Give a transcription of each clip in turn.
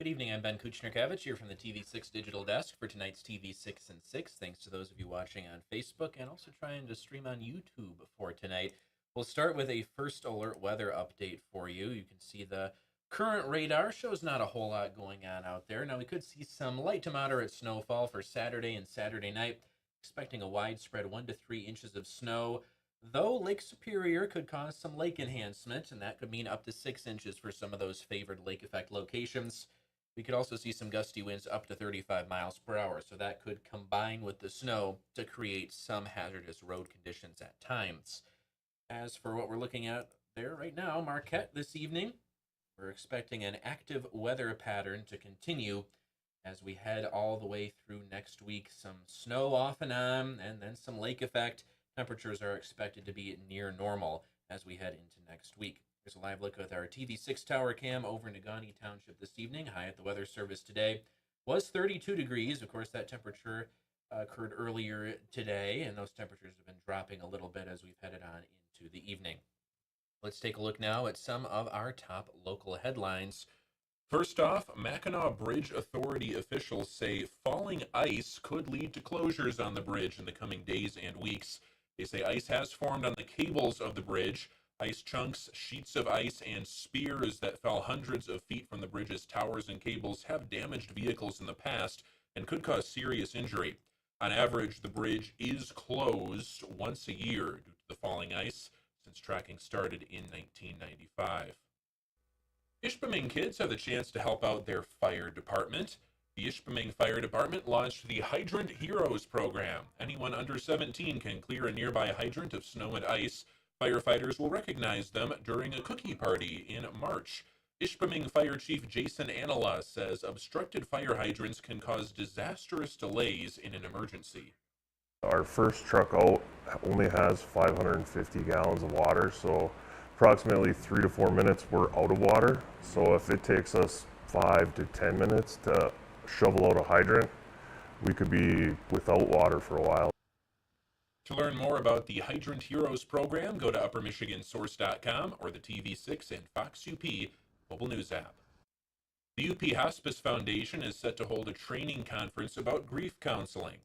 Good evening, I'm Ben Kuchnerkevich here from the TV6 Digital Desk for tonight's TV6 and 6. Thanks to those of you watching on Facebook and also trying to stream on YouTube for tonight. We'll start with a first alert weather update for you. You can see the current radar shows not a whole lot going on out there. Now we could see some light to moderate snowfall for Saturday and Saturday night, expecting a widespread 1 to 3 inches of snow. Though Lake Superior could cause some lake enhancement, and that could mean up to 6 inches for some of those favored lake effect locations. We could also see some gusty winds up to 35 miles per hour, so that could combine with the snow to create some hazardous road conditions at times. As for what we're looking at there right now, Marquette this evening, we're expecting an active weather pattern to continue as we head all the way through next week. Some snow off and on, and then some lake effect. Temperatures are expected to be near normal as we head into next week. Here's a live look with our TV6 tower cam over Negaunee Township this evening. High at the Weather Service today was 32 degrees. Of course, that temperature occurred earlier today, and those temperatures have been dropping a little bit as we've headed on into the evening. Let's take a look now at some of our top local headlines. First off, Mackinac Bridge Authority officials say falling ice could lead to closures on the bridge in the coming days and weeks. They say ice has formed on the cables of the bridge. Ice chunks, sheets of ice, and spears that fell hundreds of feet from the bridge's towers and cables have damaged vehicles in the past and could cause serious injury. On average, the bridge is closed once a year due to the falling ice since tracking started in 1995. Ishpeming kids have the chance to help out their fire department. The Ishpeming Fire Department launched the Hydrant Heroes program. Anyone under 17 can clear a nearby hydrant of snow and ice. Firefighters will recognize them during a cookie party in March. Ishpeming Fire Chief Jason Anala says obstructed fire hydrants can cause disastrous delays in an emergency. Our first truck out only has 550 gallons of water, so approximately 3 to 4 minutes we're out of water. So if it takes us 5 to 10 minutes to shovel out a hydrant, we could be without water for a while. To learn more about the Hydrant Heroes program, go to uppermichigansource.com or the TV6 and Fox UP mobile news app. The UP Hospice Foundation is set to hold a training conference about grief counseling.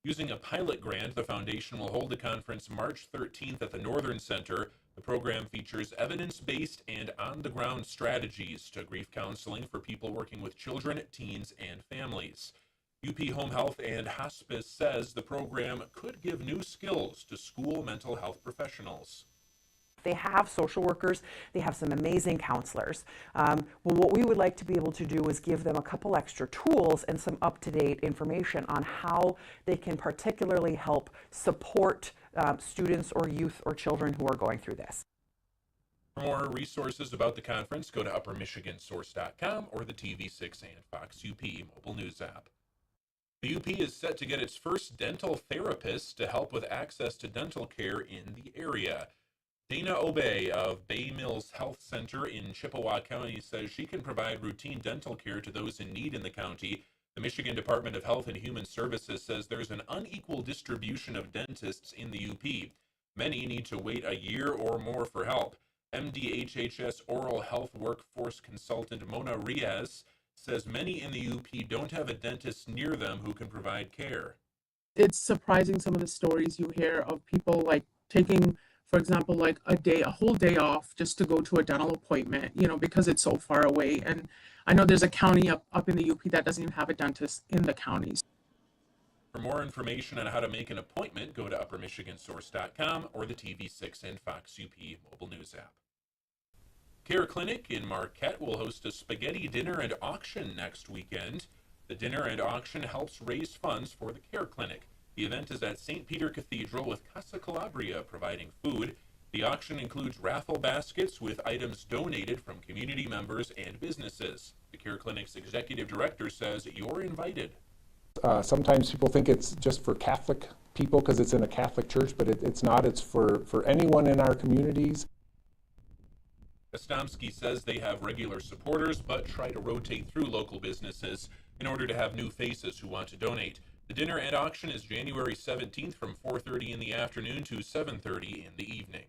Using a pilot grant, the foundation will hold the conference March 13th at the Northern Center. The program features evidence-based and on-the-ground strategies to grief counseling for people working with children, teens, and families. UP Home Health and Hospice says the program could give new skills to school mental health professionals. They have social workers, they have some amazing counselors. Well, what we would like to be able to do is give them a couple extra tools and some up-to-date information on how they can particularly help support students or youth or children who are going through this. For more resources about the conference, go to uppermichigansource.com or the TV6 and Fox UP mobile news app. The UP is set to get its first dental therapist to help with access to dental care in the area. Dana Obey of Bay Mills Health Center in Chippewa County says she can provide routine dental care to those in need in the county. The Michigan Department of Health and Human Services says there's an unequal distribution of dentists in the UP. Many need to wait a year or more for help. MDHHS Oral Health Workforce Consultant Mona Riaz says many in the UP don't have a dentist near them who can provide care. It's surprising some of the stories you hear of people like taking, for example, like a whole day off just to go to a dental appointment, because it's so far away. And I know there's a county up in the UP that doesn't even have a dentist in the counties. For more information on how to make an appointment, go to uppermichigansource.com or the TV6 and Fox UP mobile news app. Care Clinic in Marquette will host a spaghetti dinner and auction next weekend. The dinner and auction helps raise funds for the Care Clinic. The event is at St. Peter Cathedral with Casa Calabria providing food. The auction includes raffle baskets with items donated from community members and businesses. The Care Clinic's executive director says you're invited. Sometimes people think it's just for Catholic people because it's in a Catholic church, but it's not. It's for anyone in our communities. Kostomsky says they have regular supporters, but try to rotate through local businesses in order to have new faces who want to donate. The dinner and auction is January 17th from 4:30 in the afternoon to 7:30 in the evening.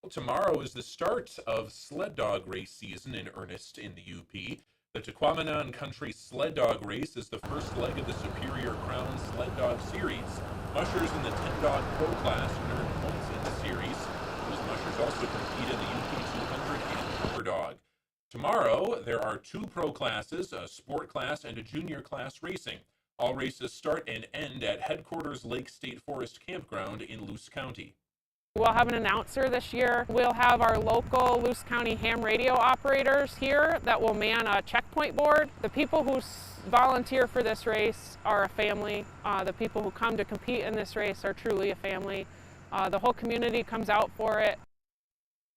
Well, tomorrow is the start of sled dog race season in earnest in the UP. The Tequamanon Country Sled Dog Race is the first leg of the Superior Crown Sled Dog Series. Mushers in the 10-dog pro class earned points in the series. Those mushers also compete in the UP 200 and Super Dog. Tomorrow, there are 2 pro classes, a sport class and a junior class racing. All races start and end at Headquarters Lake State Forest Campground in Luce County. We'll have an announcer this year. We'll have our local Luce County ham radio operators here that will man a checkpoint board. The people who volunteer for this race are a family. The people who come to compete in this race are truly a family. The whole community comes out for it.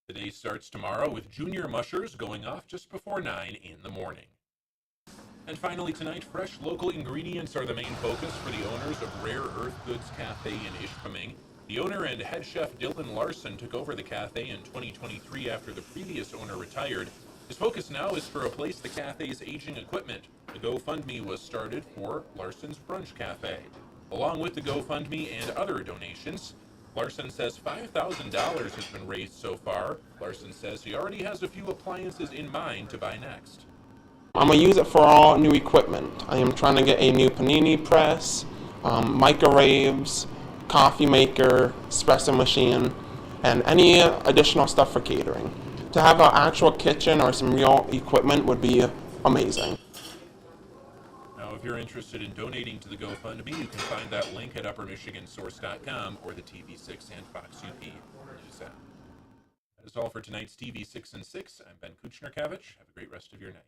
The day starts tomorrow with junior mushers going off just before 9 in the morning. And finally tonight, fresh local ingredients are the main focus for the owners of Rare Earth Goods Cafe in Ishpeming. The owner and head chef Dylan Larson took over the cafe in 2023 after the previous owner retired. His focus now is to replace the cafe's aging equipment. The GoFundMe was started for Larson's Brunch Cafe. Along with the GoFundMe and other donations, Larson says $5,000 has been raised so far. Larson says he already has a few appliances in mind to buy next. I'm going to use it for all new equipment. I am trying to get a new panini press, microwaves, coffee maker, espresso machine, and any additional stuff for catering. To have an actual kitchen or some real equipment would be amazing. Now, if you're interested in donating to the GoFundMe, you can find that link at uppermichigansource.com or the TV6 and Fox UP News app. That is all for tonight's TV6 and 6. I'm Ben Kuchner-Kavich. Have a great rest of your night.